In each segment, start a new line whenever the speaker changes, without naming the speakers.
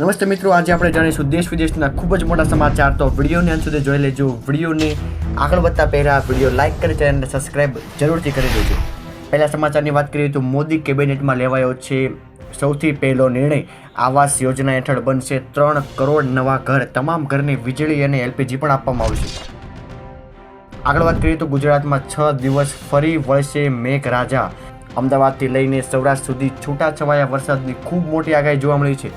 નમસ્તે મિત્રો, આજે આપણે જાણીશું દેશ વિદેશના ખૂબ જ મોટા સમાચાર. તો વિડીયોને અંત સુધી જોઈ લેજો. વિડીયોને આગળ વધતા પહેલાં વિડીયો લાઇક કરી ચેનલને સબસ્ક્રાઇબ જરૂરથી કરી દેજો. પહેલા સમાચારની વાત કરીએ તો મોદી કેબિનેટમાં લેવાયો છે સૌથી પહેલો નિર્ણય. આવાસ યોજના હેઠળ બનશે 3 કરોડ નવા ઘર. તમામ ઘરની વીજળી અને એલપીજી પણ આપવામાં આવશે. આગળ વાત કરીએ તો ગુજરાતમાં 6 દિવસ ફરી વળશે મેઘરાજા. અમદાવાદથી લઈને સૌરાષ્ટ્ર સુધી છૂટાછવાયા વરસાદની ખૂબ મોટી આગાહી જોવા મળી છે.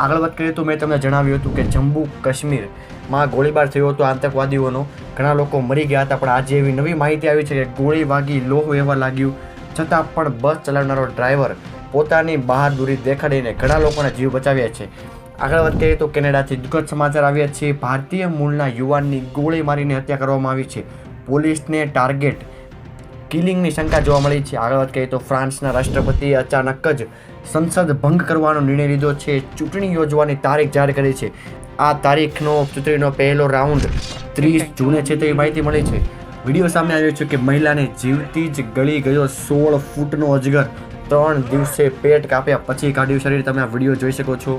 આગળ વાત કરીએ તો મેં તમને જણાવ્યું હતું કે જમ્મુ કાશ્મીરમાં ગોળીબાર થયો હતો આતંકવાદીઓનો. ઘણા લોકો મરી ગયા હતા, પણ આજે એવી નવી માહિતી આવી છે કે ગોળી વાગી લોહ વહેવા લાગ્યું, છતાં પણ બસ ચલાવનારો ડ્રાઈવર પોતાની બહાદુરી દેખાડીને ઘણા લોકોના જીવ બચાવ્યા છે. આગળ વાત કરીએ તો કેનેડાથી દુઃખદ સમાચાર આવ્યા છે. ભારતીય મૂળના યુવાનની ગોળી મારીને હત્યા કરવામાં આવી છે. પોલીસને ટાર્ગેટ કિલિંગની શંકા જોવા મળી છે. આગળ વાત કરીએ તો ફ્રાન્સના રાષ્ટ્રપતિએ અચાનક જ સંસદ ભંગ કરવાનો નિર્ણય લીધો છે. ચૂંટણી યોજવાની તારીખ જાહેર કરી છે. આ તારીખનો ચૂંટણીનો પહેલો રાઉન્ડ 30 જૂને છે તેવી માહિતી મળી છે. વિડીયો સામે આવ્યો છે કે મહિલાને જીવતી જ ગળી ગયો 16 ફૂટનો અજગર. 3 દિવસે પેટ કાપ્યા પછી કાઢ્યું શરીર. તમે આ વિડીયો જોઈ શકો છો.